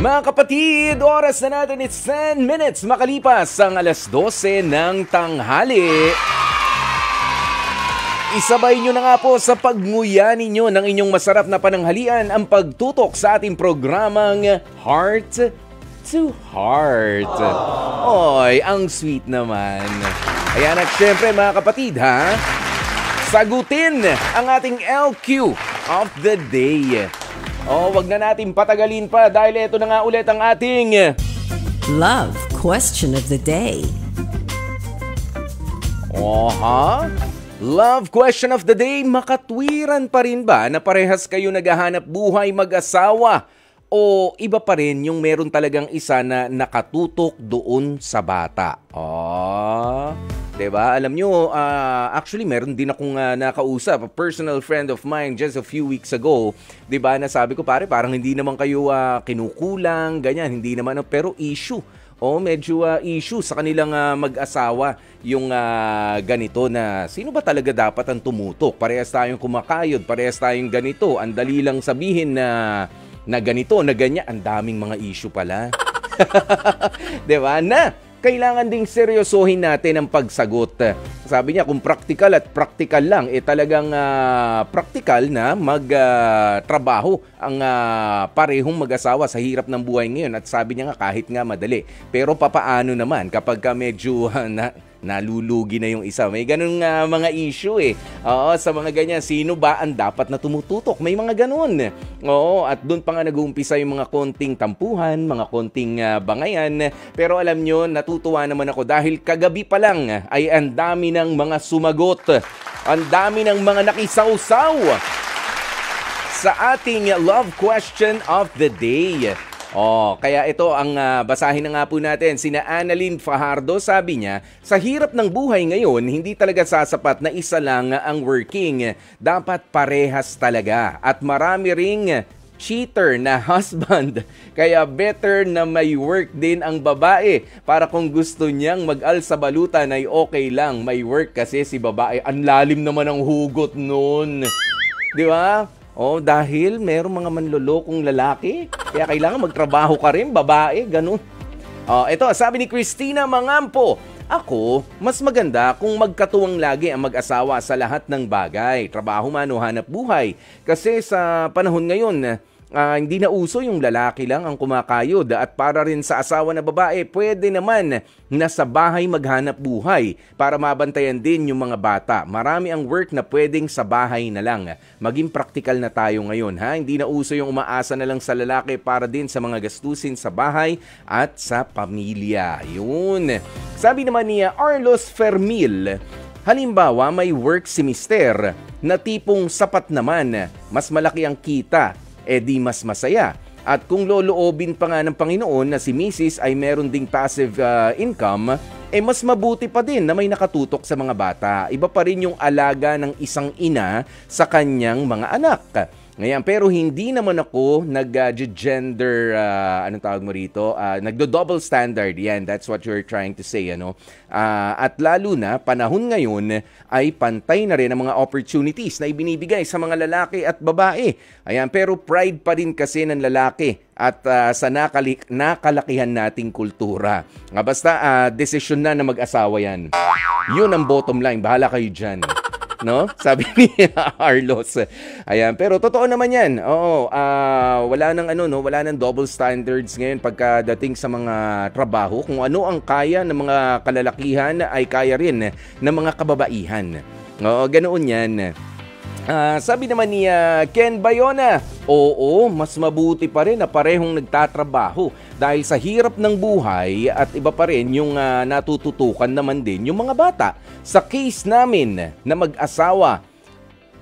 Mga kapatid, oras na natin, it's 10 minutes makalipas ang alas 12 ng tanghali. Isabay nyo na nga po sa pagnguya ninyo ng inyong masarap na pananghalian ang pagtutok sa ating programang Heart to Heart. Oy, ang sweet naman. Ayan at syempre mga kapatid ha, sagutin ang ating LQ of the day. Wag na natin patagalin pa dahil ito na nga ulit ang ating Love Question of the Day. Love Question of the Day, makatwiran pa rin ba na parehas kayo naghahanap buhay mag-asawa? O iba pa rin yung meron talagang isa na nakatutok doon sa bata? Diba? Alam nyo, actually meron din akong nakausap, a personal friend of mine just a few weeks ago. Diba? Nasabi ko, parang hindi naman kayo kinukulang, ganyan, hindi naman, pero issue. Medyo issue sa kanilang mag-asawa yung ganito na sino ba talaga dapat ang tumutok? Parehas tayong kumakayod, parehas tayong ganito. Ang dali lang sabihin na ganito, na ganyan. Ang daming mga issue pala. Diba? Na kailangan ding seryosohin natin ang pagsagot. Sabi niya, kung practical at practical lang, talagang practical na magtrabaho ang parehong mag-asawa sa hirap ng buhay ngayon. At sabi niya nga, kahit nga madali. Pero papaano naman kapag medyo nalulugi na yung isa? May ganun mga issue sa mga ganyan, sino ba ang dapat na tumututok? May mga ganun. At doon pa nga nag-uumpisa yung mga konting tampuhan, mga konting bangayan. Pero alam nyo, natutuwa naman ako dahil kagabi pa lang ay ang dami ng mga sumagot. Ang dami ng mga nakisawsaw sa ating Love Question of the Day. Kaya ito ang basahin na nga po natin. Sina Annalyn Fajardo, sabi niya, sa hirap ng buhay ngayon, hindi talaga sasapat na isa lang ang working. Dapat parehas talaga. At marami ring cheater na husband. Kaya better na may work din ang babae para kung gusto niyang mag-alsa balutan ay okay lang. May work kasi si babae. Ang lalim naman ang hugot nun. Di ba? Dahil merong mga manlolokong lalaki. Kaya kailangan magtrabaho ka rin, babae, ganun. Ito, sabi ni Christina Mangampo, ako, mas maganda kung magkatuwang lagi ang mag-asawa sa lahat ng bagay. Trabaho man o hanap buhay. Kasi sa panahon ngayon, hindi na uso yung lalaki lang ang kumakayod at para rin sa asawa na babae, pwede naman na sa bahay maghanap buhay para mabantayan din yung mga bata. Marami ang work na pwedeng sa bahay na lang. Maging praktikal na tayo ngayon, ha? Hindi na uso yung umaasa na lang sa lalaki para din sa mga gastusin sa bahay at sa pamilya. Yun. Sabi naman niya, Arlos Fermil, halimbawa may work si mister na tipong sapat naman, mas malaki ang kita, di mas masaya. At kung loloobin pa nga ng Panginoon na si Mrs. ay meron ding passive income, mas mabuti pa din na may nakatutok sa mga bata. Iba pa rin yung alaga ng isang ina sa kanyang mga anak. Ngayon, pero hindi naman ako nag-gender, anong tawag mo rito? Nagdo-double standard. Yan, that's what you're trying to say, ano? At lalo na, panahon ngayon ay pantay na rin ang mga opportunities na ibinibigay sa mga lalaki at babae. Ayan, pero pride pa rin kasi ng lalaki at sa nakalakihan nating kultura. Basta, desisyon na mag-asawa yan. Yun ang bottom line. Bahala kayo dyan. No? Sabi ni Arlos. Ayan, pero totoo naman 'yan. Wala nang double standards ngayon pagkadating sa mga trabaho. Kung ano ang kaya ng mga kalalakihan ay kaya rin ng mga kababaihan. Ganoon 'yan. Sabi naman ni Ken Bayona, mas mabuti pa rin na parehong nagtatrabaho dahil sa hirap ng buhay at iba pa rin yung natututukan naman din yung mga bata. Sa case namin na mag-asawa,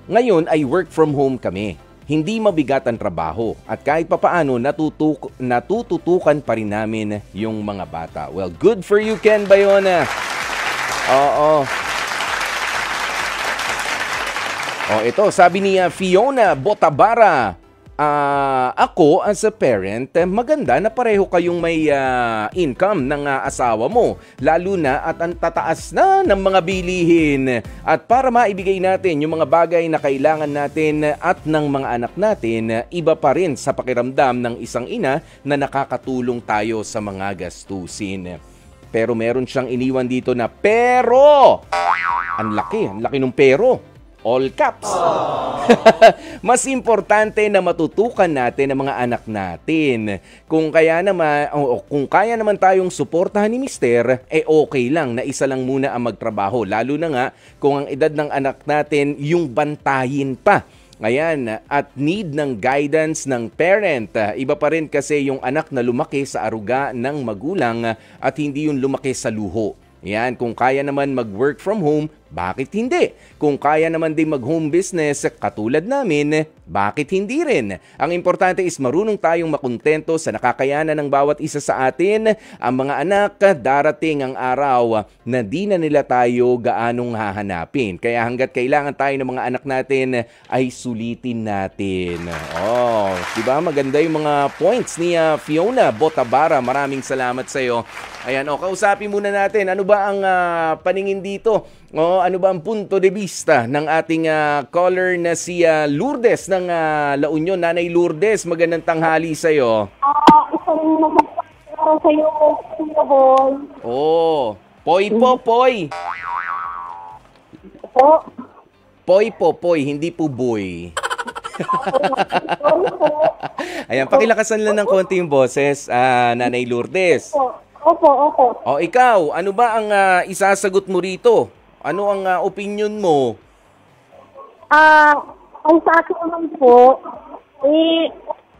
ngayon ay work from home kami. Hindi mabigat ang trabaho at kahit papaano natututukan pa rin namin yung mga bata. Well, good for you, Ken Bayona. Ito, sabi ni Fiona Botabara, ako as a parent, maganda na pareho kayong may income ng asawa mo. Lalo na at ang tataas na ng mga bilihin. At para maibigay natin yung mga bagay na kailangan natin at ng mga anak natin, iba pa rin sa pakiramdam ng isang ina na nakakatulong tayo sa mga gastusin. Pero meron siyang iniwan dito na pero. Ang laki ng pero. All caps. Mas importante na matutukan natin ang mga anak natin. Kung kaya naman tayong suportahan ni Mister, okay lang na isa lang muna ang magtrabaho. Lalo na nga kung ang edad ng anak natin yung bantayin pa. Ayan, at need ng guidance ng parent. Iba pa rin kasi yung anak na lumaki sa aruga ng magulang at hindi yung lumaki sa luho. Yan, kung kaya naman mag-work from home, bakit hindi? Kung kaya naman din mag-home business katulad namin, bakit hindi rin? Ang importante is marunong tayong makontento sa nakakayanan ng bawat isa sa atin. Ang mga anak, darating ang araw na di na nila tayo gaanong hahanapin. Kaya hanggat kailangan tayo ng mga anak natin, ay sulitin natin. Oh, diba? Maganda yung mga points ni Fiona Botabara. Maraming salamat sa iyo. Ayan, kausapin muna natin. Ano ba ang paningin dito? Ano ba ang punto de vista ng ating caller na si Lourdes ng La Union? Nanay Lourdes, magandang tanghali sa iyo. Isang magandang sa iyo, Kuya Boy. Poy po, Poy. Po. Poy, hindi po boy. Ayan, pakilakasan lang ng konti yung boses, Nanay Lourdes. Opo. Ikaw, ano ba ang isasagot mo rito? Ano ang opinion mo? Ang sa akin naman po,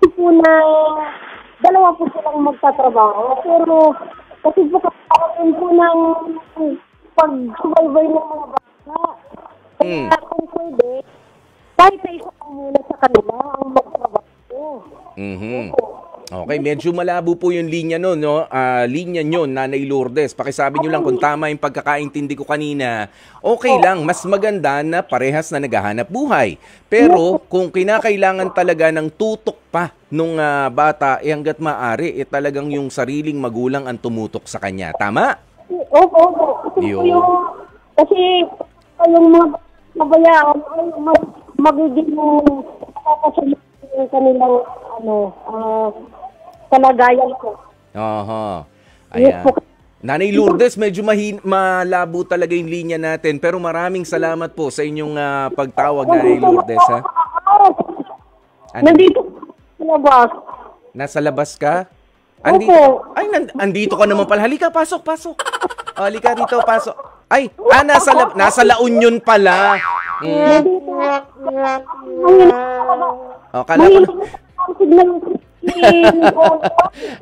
po na dalawa po silang magtatrabaho. Pero kasi po kakaroon po ng pag-survival ng mga bata. Kaya kung pwede, kahit na isa lang muna sa kanila ang magtrabaho. Okay, medyo malabo po yung linya no? Linya nyo, Nanay Lourdes. Pakisabi nyo lang kung tama yung pagkakaintindi ko kanina. Okay lang, mas maganda na parehas na naghahanap buhay. Pero kung kinakailangan talaga ng tutok pa nung bata, hanggat maaari, talagang yung sariling magulang ang tumutok sa kanya. Tama? Opo. Kasi yung mga mabayaan ay magiging kakasalit yung kanilang kalagayan ko. Ayan. Nanay Lourdes, medyo malabo talaga yung linya natin. Pero maraming salamat po sa inyong pagtawag, Nanay Lourdes. Nandito sa labas. Nasa labas ka? Andito ka naman pala. Halika, pasok. Halika dito, pasok. Nasa La Union pala. Kala ko na...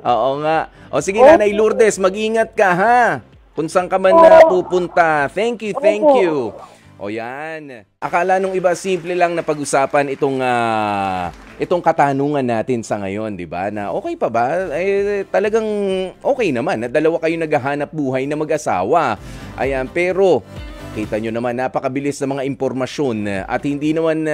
Oo nga. Sige, Nanay Lourdes, mag-ingat ka ha. Kung saan ka man na pupunta. Thank you. Yan. Akala nung iba simple lang na pag-usapan itong katanungan natin sa ngayon, di ba? Na okay pa ba? Talagang okay naman na dalawa kayo naghahanap buhay na mag-asawa. Ayan, pero kita nyo naman, napakabilis ng mga impormasyon at hindi naman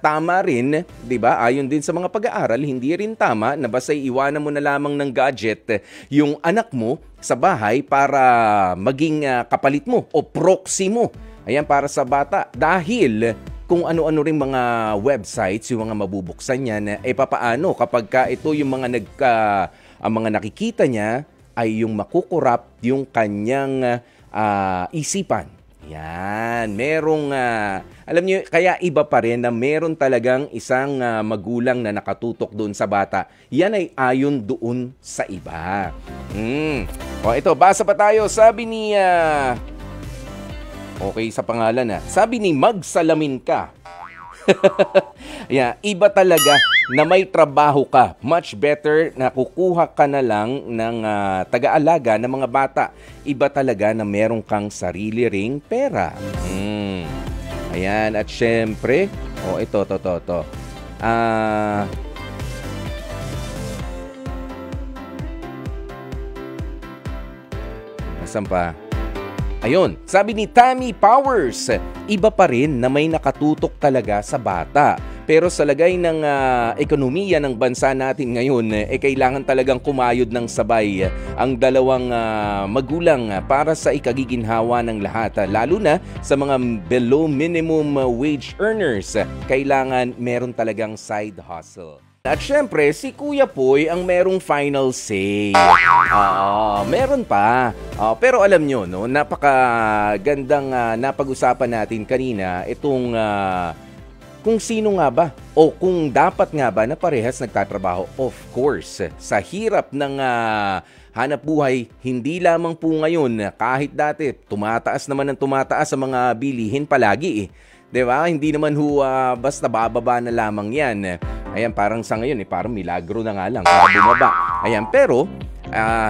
tama rin, di ba? Ayon din sa mga pag-aaral, hindi rin tama na basta iwanan mo na lamang ng gadget yung anak mo sa bahay para maging kapalit mo o proxy mo. Ayan, para sa bata. Dahil kung ano-ano rin mga websites, yung mga mabubuksan yan, papaano kapag ito yung ang mga nakikita niya ay yung makukurap yung kanyang isipan. Yan, merong, alam niyo, kaya iba pa rin na meron talagang isang magulang na nakatutok doon sa bata. Yan ay ayon doon sa iba. Ito, basa pa tayo. Sabi ni, okay sa pangalan sabi ni Magsalamin ka. Iba talaga na may trabaho ka. Much better na kukuha ka na lang ng taga-alaga ng mga bata. Iba talaga na meron kang sarili ring pera. Ayan, at syempre, ito. Nasaan pa? Ayun, sabi ni Tammy Powers, iba pa rin na may nakatutok talaga sa bata. Pero sa lagay ng ekonomiya ng bansa natin ngayon, kailangan talagang kumayod ng sabay ang dalawang magulang para sa ikagiginhawa ng lahat. Lalo na sa mga below minimum wage earners, kailangan meron talagang side hustle. At syempre, si Kuya Poy ang merong final say. Meron pa. Pero alam nyo, no, napakagandang napag-usapan natin kanina itong kung sino nga ba o kung dapat nga ba na parehas nagtatrabaho. Of course, sa hirap ng hanap buhay, hindi lamang po ngayon, kahit dati, tumataas naman ng tumataas sa mga bilihin palagi eh. 'Di ba? Hindi naman basta bababa na lamang 'yan. Ayan, parang sa ngayon parang milagro na nga lang para bumaba. Ayan, pero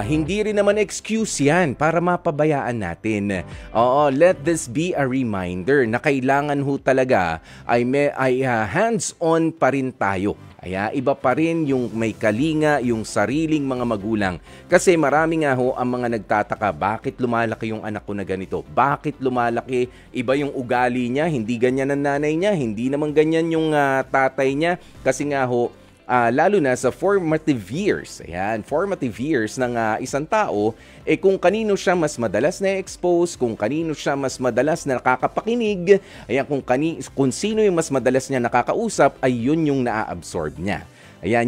hindi rin naman excuse 'yan para mapabayaan natin. Let this be a reminder na kailangan talaga ay hands-on pa rin tayo. Iba pa rin yung may kalinga, yung sariling mga magulang. Kasi marami nga ang mga nagtataka, bakit lumalaki yung anak ko na ganito? Bakit lumalaki? Iba yung ugali niya, hindi ganyan ang nanay niya, hindi naman ganyan yung tatay niya. Kasi nga lalo na sa formative years. Ayan, formative years ng isang tao, kung kanino siya mas madalas na-expose, kung kanino siya mas madalas na nakakapakinig, ayan, kung sino yung mas madalas niya nakakausap, ay yun yung naa-absorb niya. Ayan,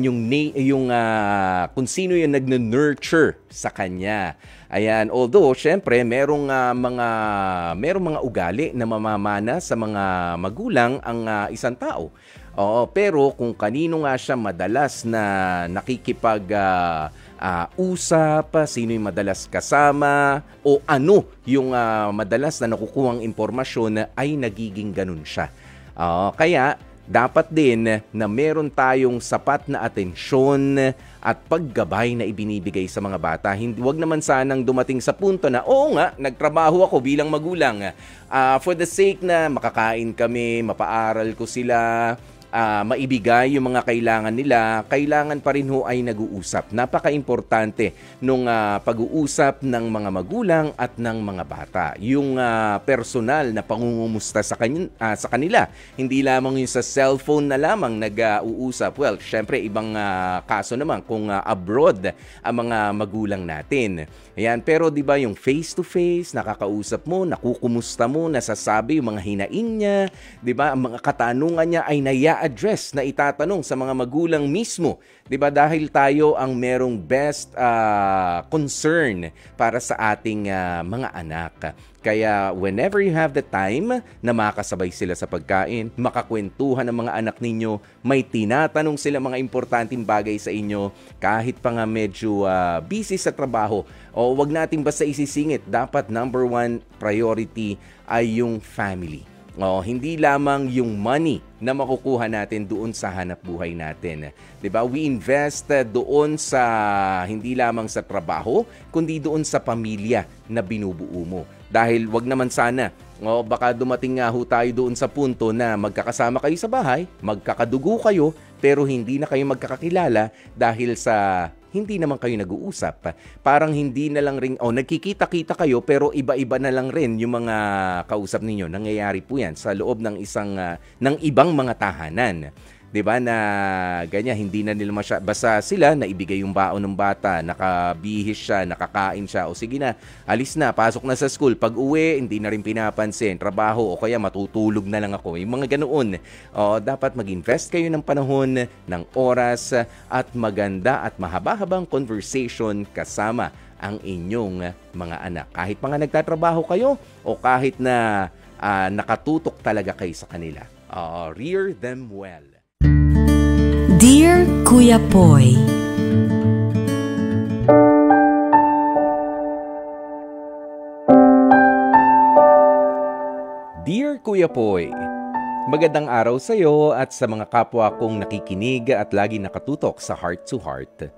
kung sino yung nag-nurture sa kanya. Ayan, although, syempre, merong mga ugali na mamamana sa mga magulang ang isang tao. Pero kung kanino nga siya madalas na usap, sino yung madalas kasama, o ano yung madalas na nakukuhang impormasyon, ay nagiging ganun siya. Kaya, dapat din na meron tayong sapat na atensyon at paggabay na ibinibigay sa mga bata. Huwag naman sanang dumating sa punto na, oo nga, nagtrabaho ako bilang magulang. For the sake na makakain kami, mapaaral ko sila, maibigay yung mga kailangan nila, kailangan pa rin ay nag-uusap. Napaka-importante nung pag-uusap ng mga magulang at ng mga bata. Yung personal na pangungumusta sa kanila. Hindi lamang yung sa cellphone na lamang nag-uusap. Well, syempre, ibang kaso naman kung abroad ang mga magulang natin. Ayan, pero 'di ba yung face-to-face, nakakausap mo, nakukumusta mo, nasasabi yung mga hinaing niya, 'di ba? Ang mga katanungan niya ay address na itatanong sa mga magulang mismo. 'Di ba? Dahil tayo ang merong best concern para sa ating mga anak. Kaya whenever you have the time na makasabay sila sa pagkain, makakwentuhan ng mga anak ninyo, may tinatanong sila mga importanteng bagay sa inyo, kahit pa nga medyo busy sa trabaho, o wag natin basta isisingit, dapat number one priority ay yung family. Hindi lamang yung money na makukuha natin doon sa hanap buhay natin. 'Di ba? We invest doon sa hindi lamang sa trabaho, kundi doon sa pamilya na binubuo mo. Dahil wag naman sana, baka dumating nga tayo doon sa punto na magkakasama kayo sa bahay, magkakadugo kayo, pero hindi na kayo magkakakilala dahil sa hindi naman kayo nag-uusap. Parang hindi na lang rin, nagkikita-kita kayo pero iba-iba na lang rin yung mga kausap ninyo. Nangyayari po yan sa loob ng ng ibang mga tahanan. 'Di ba, na ganyan, hindi na nila basta sila naibigay yung baon ng bata, nakabihis siya, nakakain siya, o sige na, alis na, pasok na sa school. Pag uwi, hindi na rin pinapansin, trabaho, o kaya matutulog na lang ako. Yung mga ganoon. Dapat mag-invest kayo ng panahon, ng oras, at maganda at mahaba-habang conversation kasama ang inyong mga anak. Kahit mga nagtatrabaho kayo, o kahit na nakatutok talaga kayo sa kanila. Rear them well. Dear Kuya Poy, Dear Kuya Poy, magandang araw sa iyo at sa mga kapwa kong nakikinig at lagi nakatutok sa Heart to Heart.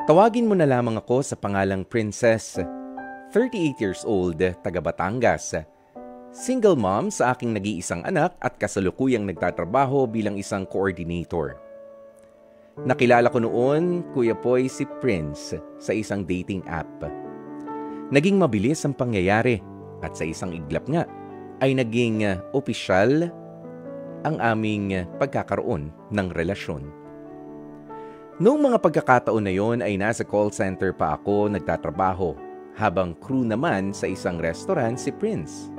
Tawagin mo na lamang ako sa pangalang Princess, 38 years old, taga Batangas. Single mom sa aking nag-iisang anak at kasalukuyang nagtatrabaho bilang isang coordinator. Nakilala ko noon, Kuya Poy, si Prince sa isang dating app. Naging mabilis ang pangyayari at sa isang iglap nga ay naging opisyal ang aming pagkakaroon ng relasyon. Noong mga pagkakataon na yon ay nasa call center pa ako nagtatrabaho, habang crew naman sa isang restaurant si Prince.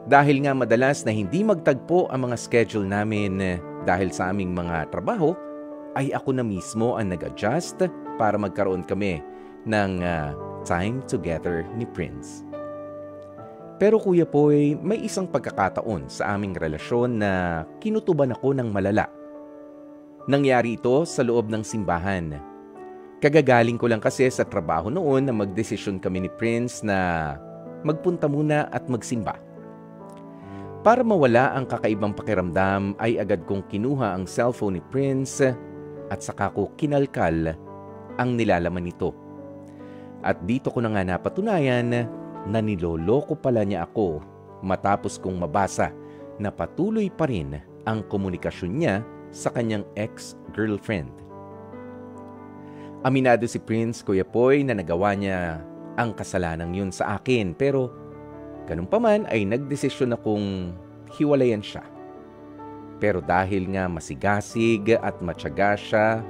Dahil nga madalas na hindi magtagpo ang mga schedule namin dahil sa aming mga trabaho, ay ako na mismo ang nag-adjust para magkaroon kami ng time together ni Prince. Pero Kuya Poy, may isang pagkakataon sa aming relasyon na kinutuban ako ng malala. Nangyari ito sa loob ng simbahan. Kagagaling ko lang kasi sa trabaho noon na magdesisyon kami ni Prince na magpunta muna at magsimba. Para mawala ang kakaibang pakiramdam ay agad kong kinuha ang cellphone ni Prince at saka ko kinalkal ang nilalaman nito. At dito ko na nga napatunayan na niloloko pala niya ako matapos kong mabasa na patuloy pa rin ang komunikasyon niya sa kanyang ex-girlfriend. Aminado si Prince, Kuya Poy, na nagawa niya ang kasalanang yun sa akin, pero ganun pa man ay nagdesisyon akong hiwalayan siya. Pero dahil nga masigasig at matyaga siya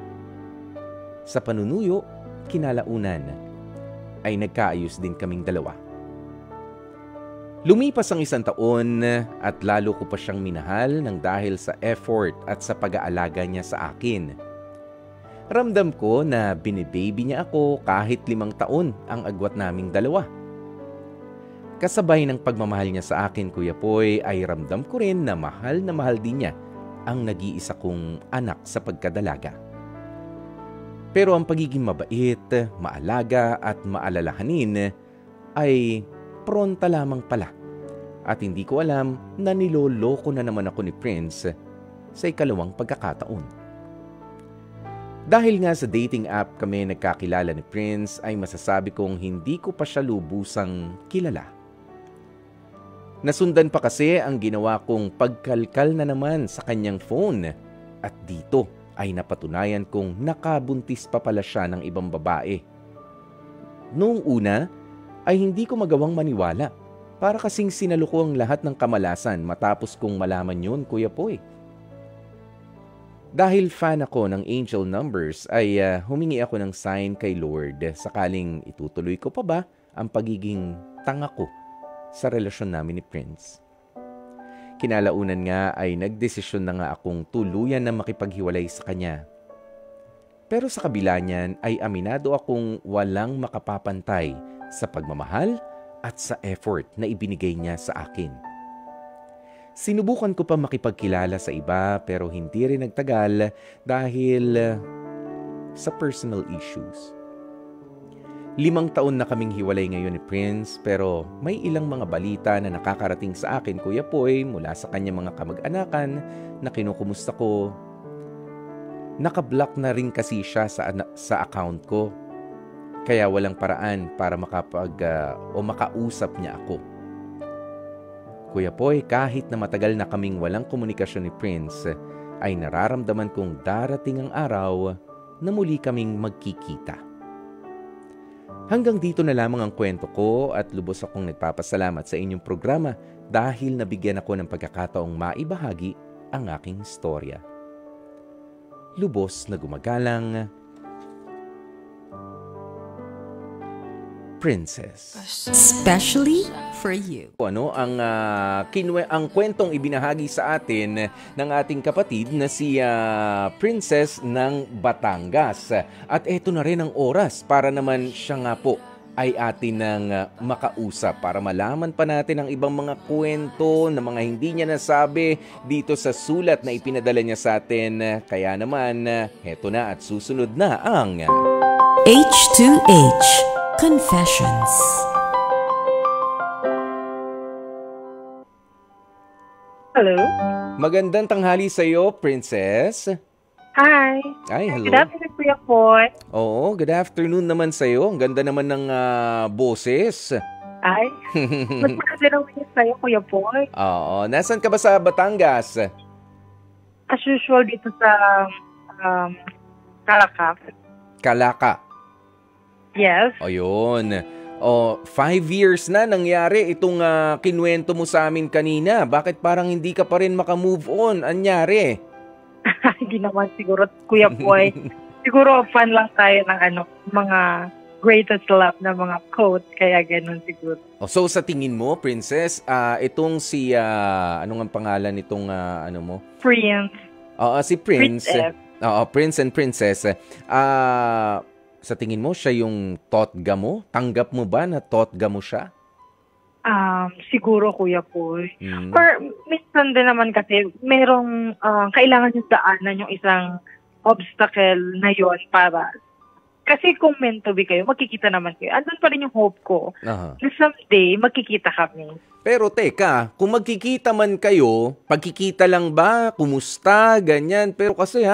sa panunuyo, kinalaunan ay nagkaayos din kaming dalawa. Lumipas ang 1 taon at lalo ko pa siyang minahal ng dahil sa effort at sa pag-aalaga niya sa akin. Ramdam ko na binibaby niya ako kahit 5 taon ang agwat naming dalawa. Kasabay ng pagmamahal niya sa akin, Kuya Poy, ay ramdam ko rin na mahal din niya ang nag-iisa kong anak sa pagkadalaga. Pero ang pagiging mabait, maalaga at maalalahanin ay pronta lamang pala. At hindi ko alam na niloloko na naman ako ni Prince sa ikalawang pagkakataon. Dahil nga sa dating app kami nagkakilala ni Prince ay masasabi kong hindi ko pa siya lubusang kilala. Nasundan pa kasi ang ginawa kong pagkalkal na naman sa kanyang phone at dito ay napatunayan kong nakabuntis pa pala siya ng ibang babae. Noong una ay hindi ko magawang maniwala para kasing sinaluko ang lahat ng kamalasan matapos kong malaman yun, Kuya Poy. Dahil fan ako ng angel numbers ay humingi ako ng sign kay Lord sakaling itutuloy ko pa ba ang pagiging tanga ko sa relasyon namin ni Prince. Kinalaunan nga ay nagdesisyon na nga akong tuluyan na makipaghiwalay sa kanya. Pero sa kabila niyan ay aminado akong walang makapapantay sa pagmamahal at sa effort na ibinigay niya sa akin. Sinubukan ko pa makipagkilala sa iba pero hindi rin nagtagal dahil sa personal issues. 5 taon na kaming hiwalay ngayon ni Prince pero may ilang mga balita na nakakarating sa akin, Kuya Poy, mula sa kanyang mga kamag-anakan na kinukumusta ko. Nakablock na rin kasi siya sa account ko. Kaya walang paraan para makausap niya ako. Kuya Poy, kahit na matagal na kaming walang komunikasyon ni Prince, ay nararamdaman kong darating ang araw na muli kaming magkikita. Hanggang dito na lamang ang kwento ko at lubos akong nagpapasalamat sa inyong programa dahil nabigyan ako ng pagkakataong maibahagi ang aking istorya. Lubos na gumagalang, Princess. Especially for you. Ano ang kwentong ibinahagi sa atin ng ating kapatid na si Princess ng Batangas. At eto na rin ang oras para naman siya nga po ay atin ng makausap para malaman pa natin ang ibang mga kwento na mga hindi niya nasabi dito sa sulat na ipinadala niya sa atin. Kaya naman, eto na at susunod na ang H2H Confessions. Hello? Magandang tanghali sa iyo, Princess. Hi. Ay, hello. Good afternoon, Kuya Poy. Oo, good afternoon naman sa iyo. Ang ganda naman ng boses. Ay, mas maganda naman yun sa'yo, Kuya Poy. Oo, nasan ka ba sa Batangas? As usual dito sa Calacaf. Kalaka. Yes. Ayun. 5 years na nangyari itong kinuwento mo sa amin kanina. Bakit parang hindi ka pa rin makamove on? Anyari? Hindi naman siguro, Kuya Boy. Siguro fan lang tayo ng mga greatest love na mga quotes, kaya ganun siguro. So sa tingin mo, Princess, itong si, ano nga pangalan nitong, mo? Prince. Si Prince. Prince F. Prince and Princess. Sa tingin mo, siya yung totga mo? Tanggap mo ba na totga mo siya? Siguro, Kuya Poy. Or minsan din naman kasi merong kailangan yung daanan yung isang obstacle na yon para. Kasi kung meant to be kayo, magkikita naman kayo. Andun pa rin yung hope ko na someday magkikita kami. Pero teka, kung magkikita man kayo, pagkikita lang ba? Kumusta? Ganyan. Pero kasi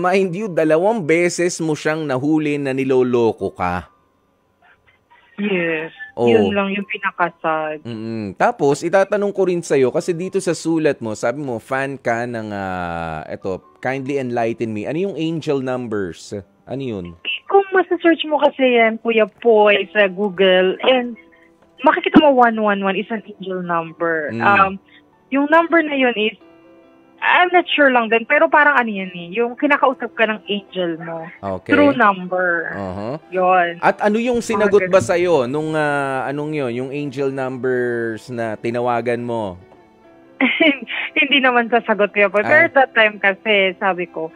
mind you, 2 beses mo siyang nahuli na niloloko ka. Yes. Yun lang yung pinakasad. Tapos, itatanong ko rin sa'yo, kasi dito sa sulat mo, sabi mo, fan ka ng, kindly enlighten me. Ano yung angel numbers? Ano yun? Kung masa-search mo kasi yan, Kuya Poy, sa Google, and makikita mo 111 is an angel number. Yung number na yun is, I'm not sure lang din, pero parang yan yung kinakausap ka ng angel mo. Okay. True number. Yun. At ano yung sinagot ba sa'yo nung, yung angel numbers na tinawagan mo? Hindi naman sasagot ko yun. Pero that time kasi, sabi ko,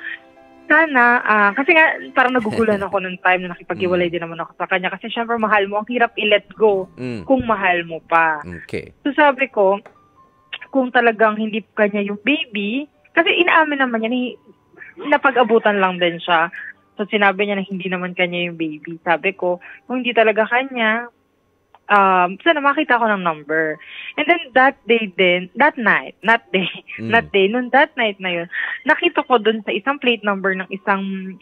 sana, kasi nga, parang nagugulan ako ng time na nakipag-iwalay din naman ako sa kanya. Kasi syempre, mahal mo. Ang hirap i-let go kung mahal mo pa. Okay. So sabi ko, kung talagang hindi kanya yung baby, kasi inaamin naman niya, napag-abutan lang din siya. So sinabi niya na hindi naman kanya yung baby. Sabi ko, kung hindi talaga kanya, sana makita ko ng number. And then that night na yun, nakita ko dun sa isang plate number ng isang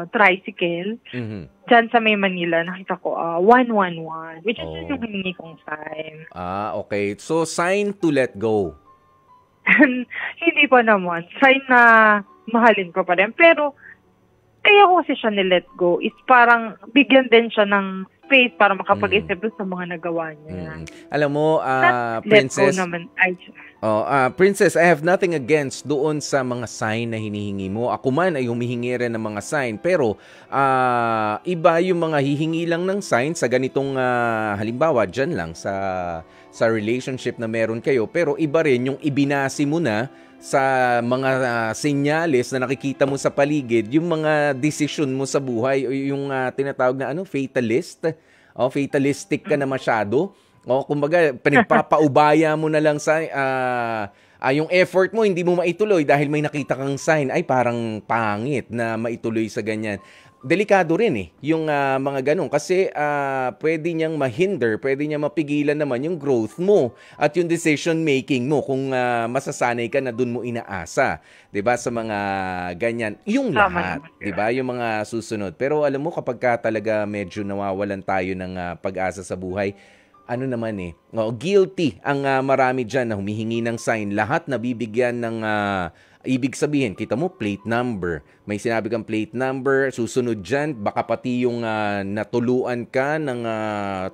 tricycle, dyan sa may Manila, nakita ko 111, which is yung hiningi kong sign. Okay. So, sign to let go. Hindi pa naman. Sign na mahalin ko pa rin. Pero, kaya ko kasi siya ni-let go is parang bigyan din siya ng space para makapag-isip sa mga nagawa niya. Alam mo, Princess, Princess, I have nothing against doon sa mga sign na hinihingi mo. Ako man ay humihingi rin ng mga sign. Pero, iba yung mga hihingi lang ng sign sa ganitong, halimbawa, dyan lang sa relationship na meron kayo. Pero iba rin yung ibinasi mo na sa mga senyales na nakikita mo sa paligid, yung mga decision mo sa buhay, yung tinatawag na fatalist. Fatalistic ka na masyado. Kumbaga, pinagpapaubaya mo na lang sa yung effort mo, hindi mo maituloy dahil may nakita kang sign, ay parang pangit na maituloy sa ganyan. Delikado rin yung mga ganun kasi pwede niyang mahinder, pwede niyang mapigilan naman yung growth mo at yung decision making mo kung masasanay ka na dun mo inaasa, 'di ba, sa mga ganyan. Yung lahat, 'di ba, yung mga susunod. Pero alam mo, kapag ka talaga medyo nawawalan tayo ng pag-asa sa buhay, guilty ang marami dyan na humihingi ng sign. Lahat nabibigyan ng ibig sabihin, kita mo, plate number. May sinabi kang plate number, susunod dyan, baka pati yung natuluan ka ng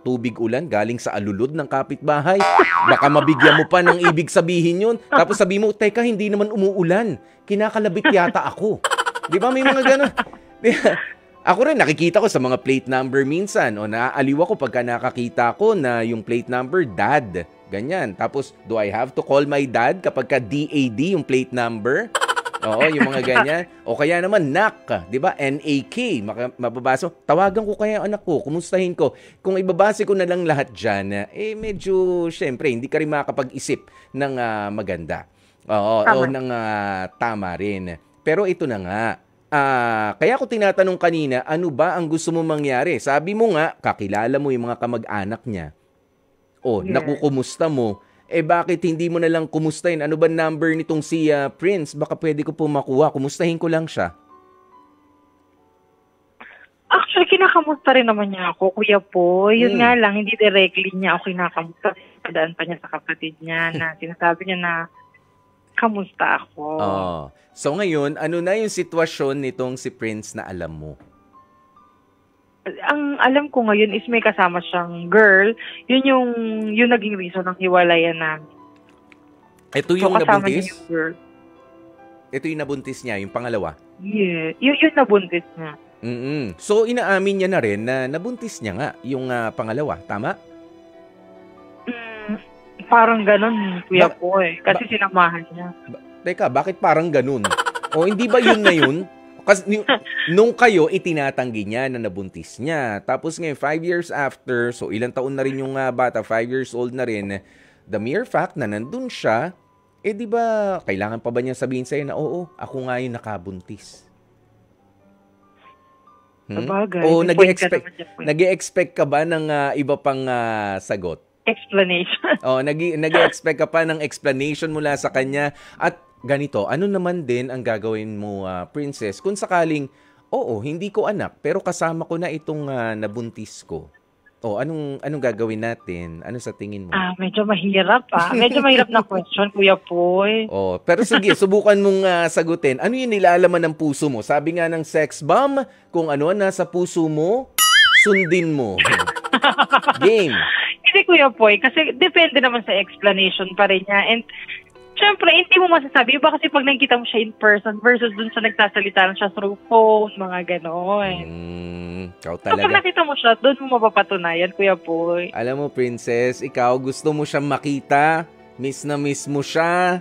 tubig ulan galing sa alulod ng kapitbahay. Baka mabigyan mo pa ng ibig sabihin yun. Tapos sabi mo, teka, hindi naman umuulan. Kinakalabit yata ako. Di ba, may mga gano'n? Ako rin, nakikita ko sa mga plate number minsan. O naaaliw ako pagka nakakita ko na yung plate number, dad. Ganyan. Tapos, do I have to call my dad kapag ka DAD yung plate number? Oo, yung mga ganyan. O kaya naman, NAK. Di ba? NAK. Mababasa. Tawagan ko kaya anak ko. Kumustahin ko. Kung ibabase ko na lang lahat dyan, medyo, syempre, hindi ka rin makakapag-isip ng maganda. O ng tama rin. Pero ito na nga. Kaya ko tinatanong kanina, ano ba ang gusto mo mangyari? Sabi mo nga, kakilala mo yung mga kamag-anak niya. Nakukumusta mo. Bakit hindi mo na lang kumustahin? Ano ba number nitong si Prince? Baka pwede ko po makuha. Kumustahin ko lang siya. Actually, kinakamusta rin naman niya ako, Kuya po. Yun nga lang, hindi directly niya ako kinakamusta. Padaan pa niya sa kapatid niya na sinasabi niya na kamusta ako. So ngayon, ano na yung sitwasyon nitong si Prince na alam mo? ang alam ko ngayon is may kasama siyang girl. Yun yung naging reason ng hiwalayan namin. Ito yung kasama nabuntis? niya yung girl. Ito yung nabuntis niya, yung pangalawa? Yeah. Yun nabuntis niya. So, inaamin niya na rin na nabuntis niya nga yung pangalawa. Tama? Parang ganun, Kuya Poy. Kasi sinamahan niya. Teka, bakit parang ganun? O hindi ba yun na yun? Kasi nung kayo, itinatanggi niya na nabuntis niya. Tapos ngayon, 5 years after, so ilang taon na rin yung bata, 5 years old na rin, the mere fact na nandun siya, di ba, kailangan pa ba niya sabihin sa'yo na, oo, ako nga yung nakabuntis? Sabagay. O nag-e-expect ka ba ng iba pang sagot? Explanation. Nag-e-expect ka pa ng explanation mula sa kanya. At ganito, ano naman din ang gagawin mo, Princess, kung sakaling, oo, hindi ko anak, pero kasama ko na itong nabuntis ko. Anong gagawin natin? Ano sa tingin mo? Medyo mahirap Medyo mahirap na question, Kuya Poy. Pero sige, subukan mong sagutin. Ano yung nilalaman ng puso mo? Sabi nga ng sex bomb, kung ano nasa puso mo, sundin mo. Game. Hindi, Kuya Poy, kasi depende naman sa explanation pa rin niya. And syempre, hindi mo masasabi. Iba kasi pag nakikita mo siya in person versus dun sa nagsasalita lang siya through phone, mga gano'n. Ikaw talaga. Kapag nakita mo siya, doon mo mapapatunayan, Kuya Poy. Alam mo, Princess, ikaw gusto mo siyang makita. Miss na miss mo siya.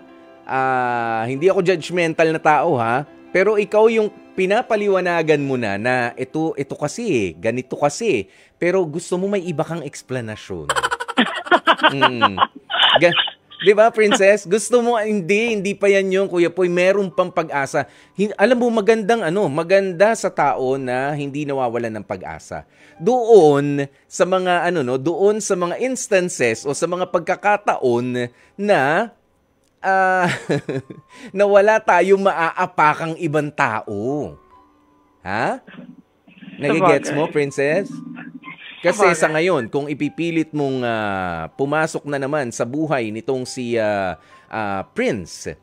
Hindi ako judgmental na tao, ha? Pero ikaw yung pinapaliwanagan mo na ito kasi, ganito kasi. Pero gusto mo may iba kang explanation. Di ba, Princess? Gusto mo, hindi pa yan yung Kuya Poy, meron pang pag-asa. Alam mo, maganda sa tao na hindi nawawalan ng pag-asa. Doon sa mga, doon sa mga instances o sa mga pagkakataon na na wala tayong maaapakang ibang tao. Ha? Nagigets mo, Princess? Kasi sa ngayon, kung ipipilit mong pumasok na naman sa buhay nitong si Prince,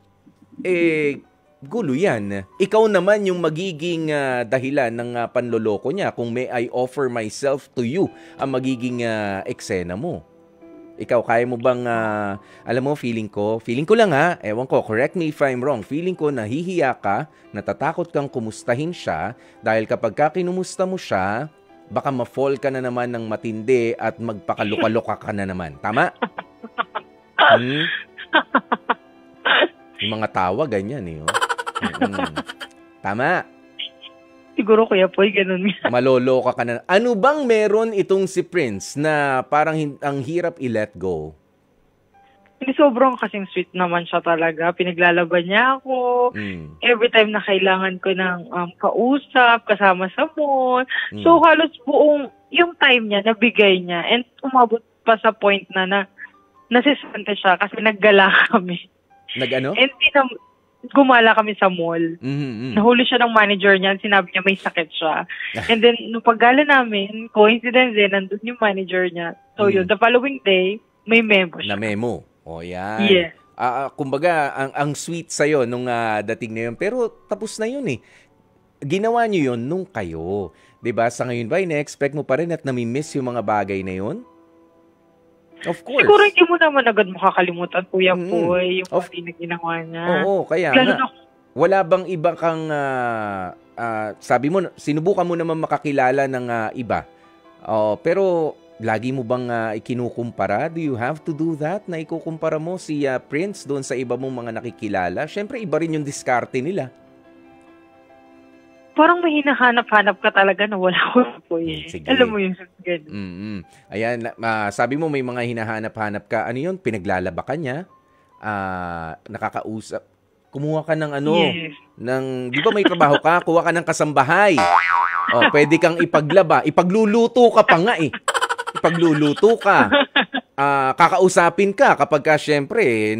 gulo yan. Ikaw naman yung magiging dahilan ng panloloko niya. Kung may I offer myself to you, ang magiging eksena mo. Ikaw, kaya mo bang, alam mo, feeling ko lang ewan ko, correct me if I'm wrong, feeling ko nahihiya ka, natatakot kang kumustahin siya, dahil kapag kinumusta mo siya, baka ma-fall ka na naman ng matindi at magpakaluka-luka ka na naman. Tama? Yung mga tawa, ganyan eh. Tama? Siguro, Kuya Poy, ganun nga. Maloloka ka na. Ano bang meron itong si Prince na parang ang hirap i-let go? Hindi, sobrang kasing sweet naman siya talaga. Pinaglalaban niya ako. Every time na kailangan ko ng kausap, kasama sa mall. So, halos buong yung time niya, nabigay niya. And umabot pa sa point na nasisante siya kasi naggala kami. Nag-ano? And gumala kami sa mall. Nahuli siya ng manager niya. Sinabi niya may sakit siya. And then, nung paggala namin, coincidence din, nandun yung manager niya. So, yun, the following day, may memo siya. Na memo. O, yan. Yeah. Kumbaga, ang sweet sa'yo nung dating na yun. Pero, tapos na yun eh. Ginawa niyo yun nung kayo. 'Di ba? Sa ngayon ba, ina-expect mo pa rin at nami-miss yung mga bagay na yun? Of course. Siguro hindi mo naman agad makakalimutan, Kuya Poy, yung pati na ginawa niya. Oo, kaya nga. Wala bang iba kang, sabi mo, sinubukan mo naman makakilala ng iba. Pero, lagi mo bang ikinukumpara? Do you have to do that? Na ikukumpara mo si Prince doon sa iba mong mga nakikilala? Siyempre, iba rin yung diskarte nila. Parang may hinahanap-hanap ka talaga na wala ko po eh. Alam mo yung ganun. Ayan, sabi mo may mga hinahanap-hanap ka. Ano yun? Pinaglalaba ka niya? Nakakausap? Kumuha ka ng Yes. di ba may trabaho ka? Kuha ka ng kasambahay. Pwede kang ipaglaba. Ipagluluto ka pa nga eh. Ipagluluto ka. Kakausapin ka kapag syempre,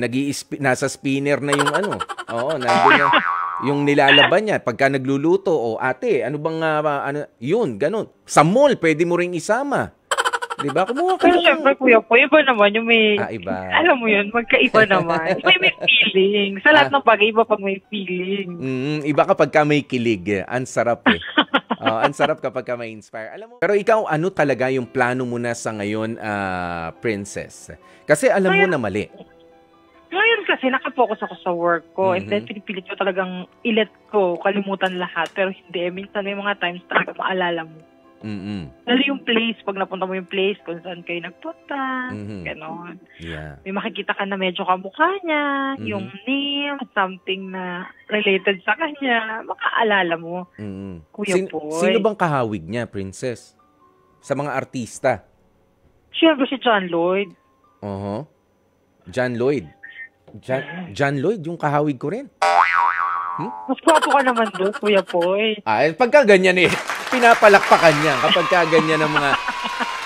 nasa spinner na yung nandun na. Yung nilalaban niya, pagka nagluluto, ate, ano bang, yun, ganun. Sa mall, pwede mo ring isama. Diba? Kumuha ka. Pero syempre, Kuya Po, iba naman yung may, iba. Alam mo yun, magkaiba naman. May feeling. Sa lahat ng bagay, iba pag may feeling. Iba kapag ka may kilig. Ang sarap eh. Ang sarap kapag ka ma-inspire. Alam mo, pero ikaw, ano talaga yung plano mo na sa ngayon, Princess? Kasi alam mo na mali. Ngayon kasi nakapokus ako sa work ko. And then pinipilit ko talagang i-let ko, kalimutan lahat. Pero hindi, minsan may mga times talaga maalala mo. Lalo yung place, pag napunta mo yung place, kung saan kayo nagpunta, gano'n. Yeah. May makikita ka na medyo kamukha niya, yung name, something na related sa kanya, makaalala mo, Kuya Boy. Sino bang kahawig niya, Princess? Sa mga artista? Siyempre si John Lloyd. John Lloyd. John Lloyd, yung kahawig ko rin. Mas gwapo ka naman doon, Kuya Boy. Pagka ganyan pinapalakpakan niya. Kapag ka ganyan ng mga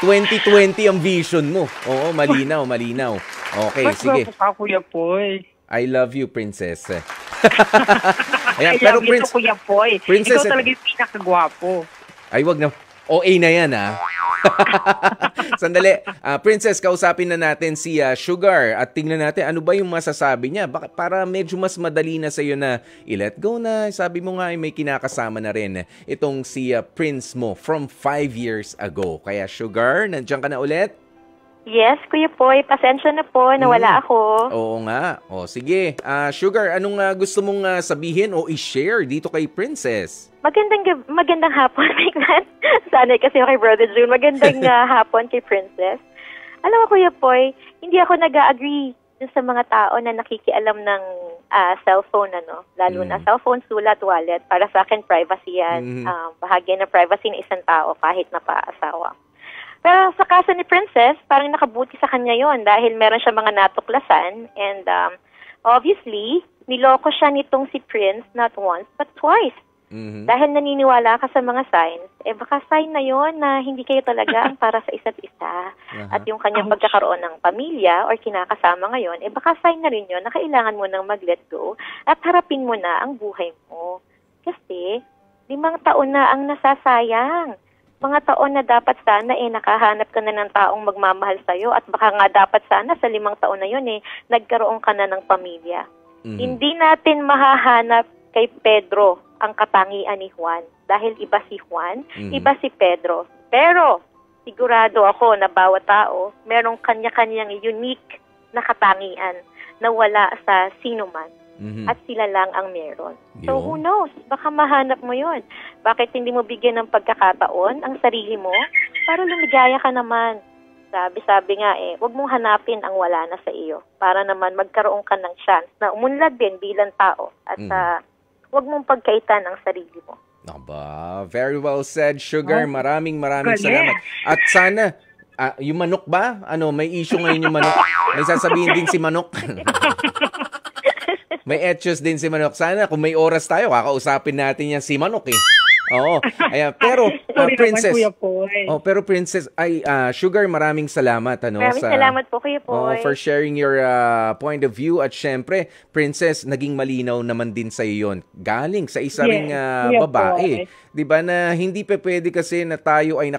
2020 ang vision mo. Oo, malinaw. Okay, mas sige. Mas gwapo ka, Kuya Boy. I love you, Princess. Ayan, pero Kuya Boy. Princess, ikaw talaga yung pinakagwapo. Ay, wag na. OA na yan, Sandali. Princess, kausapin na natin si Sugar at tingnan natin ano ba yung masasabi niya. Para medyo mas madali na sa'yo na i-let go na. Sabi mo nga ay may kinakasama na rin itong si Prince mo from 5 years ago. Kaya Sugar, nandiyan ka na ulit? Yes, Kuya Boy. Pasensya na po, nawala ako. Oo nga. Sige. Sugar, anong gusto mong sabihin o i-share dito kay Princess? Magandang hapon, Sana kasi kay Brother June. Magandang hapon kay Princess. Alam mo, Kuya Boy, hindi ako nag-agree sa mga tao na nakikialam ng cellphone, Lalo na cellphone, sulat, wallet. Para sa akin, privacy yan. Bahagi ng privacy ng isang tao kahit napaasawa. Pero sa kaso ni Princess, parang nakabuti sa kanya yon dahil meron siya mga natuklasan. And obviously, niloko siya nitong si Prince not once but twice. Dahil naniniwala ka sa mga signs, baka sign na yon na hindi kayo talaga ang para sa isa't isa. At yung kanyang pagkakaroon ng pamilya or kinakasama ngayon, baka sign na rin yon na kailangan mo nang mag-let go at harapin mo na ang buhay mo. Kasi 5 taon na ang nasasayang. Mga taon na dapat sana nakahanap ka na ng taong magmamahal sa'yo at baka nga dapat sana sa 5 taon na yun nagkaroon ka na ng pamilya. Hindi natin mahahanap kay Pedro ang katangian ni Juan dahil iba si Juan, iba si Pedro. Pero sigurado ako na bawat tao merong kanya-kanyang unique na katangian na wala sa sino man. At sila lang ang meron. So who knows? Baka mahanap mo yun. Bakit hindi mo bigyan ng pagkakataon ang sarili mo para lumigaya ka naman? Sabi nga huwag mong hanapin ang wala na sa iyo para naman magkaroon ka ng chance na umunlad din bilang tao at huwag mong pagkaitan ang sarili mo. Aba, very well said, Sugar. Maraming salamat. At sana, yung manok ba? May issue ngayon yung manok? May sasabihin din si manok. May etchos din si Manok. Sana kung may oras tayo, kakausapin natin yan si Manok Oo. Ayan. Pero, Princess. Pero Princess, Sugar, maraming salamat. Maraming salamat po, Kuya Poy. For sharing your point of view. At syempre, Princess, naging malinaw naman din sa iyo yun. Galing sa isa ring babae. Diba na hindi pwede kasi na tayo ay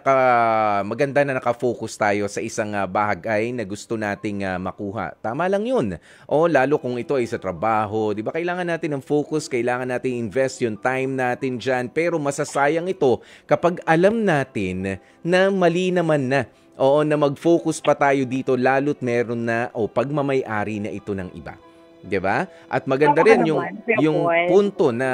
maganda na nakafocus tayo sa isang bahagay na gusto nating makuha. Tama lang yun. Lalo kung ito ay sa trabaho. Diba kailangan natin ng focus, kailangan natin invest yung time natin dyan. Pero masasayang ito kapag alam natin na mali naman na. Na mag-focus pa tayo dito lalo't meron na pagmamay-ari na ito ng iba. 'Di ba? At maganda rin yung punto na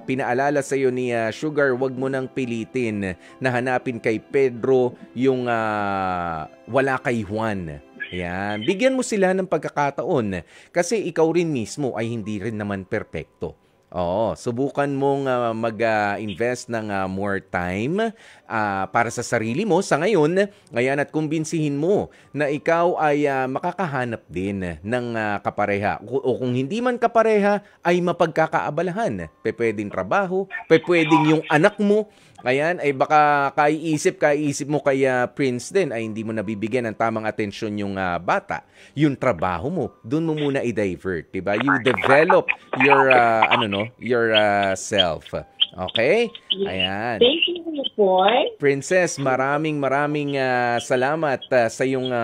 pinaalala sa iyo ni Sugar, wag mo nang pilitin na hanapin kay Pedro yung wala kay Juan. Yan, bigyan mo sila ng pagkakataon kasi ikaw rin mismo ay hindi rin naman perpekto. Subukan mong mag-invest ng more time para sa sarili mo sa ngayon. Ngayon at kumbinsihin mo na ikaw ay makakahanap din ng kapareha. O kung hindi man kapareha, ay mapagkakaabalahan. Pwedeng trabaho, pwedeng yung anak mo. Ayan, ay baka kaiisip mo kay Prince din ay hindi mo nabibigyan ng tamang atensyon yung bata. Yung trabaho mo, doon mo muna i-divert, diba? You develop your self. Okay? Ayan. Thank you, boy. Princess, maraming salamat sa iyong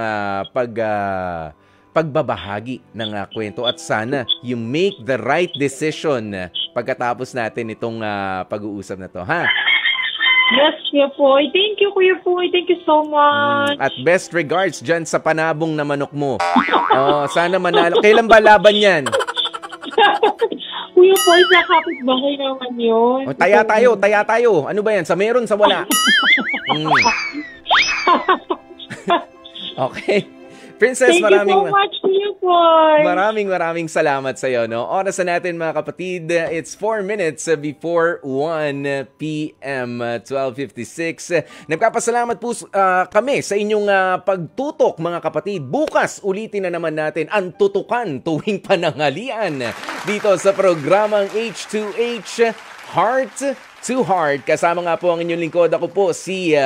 pagbabahagi ng kwento at sana you make the right decision pagkatapos natin itong pag-uusap na to, ha? Yes, Kuya Poy. Thank you, Kuya Poy. Thank you so much. At best regards dyan sa panabong na manok mo. Oh, sana manalo. Kailan ba laban yan? Kuya Poy, sa kapitbahay naman yun. Oh, taya tayo. Ano ba yan? Sa meron, sa wala. Okay. Princess, Thank you so much, Kuya Poy. maraming salamat sa iyo, no? Oras na natin, mga kapatid. It's 4 minutes before 1 p.m. 12:56. Nagpapasalamat po kami sa inyong pagtutok, mga kapatid. Bukas ulitin na naman natin ang tutukan tuwing pananghalian dito sa programang H2H Heart to Heart. Kasama nga po ang inyong lingkod. Ako po si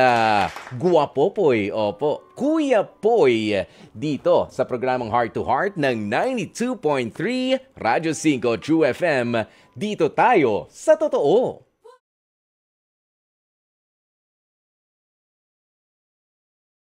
Guwapopoy. Opo, Kuya Poy. Dito sa programang Heart to Heart ng 92.3 Radyo 5 True FM. Dito tayo sa totoo.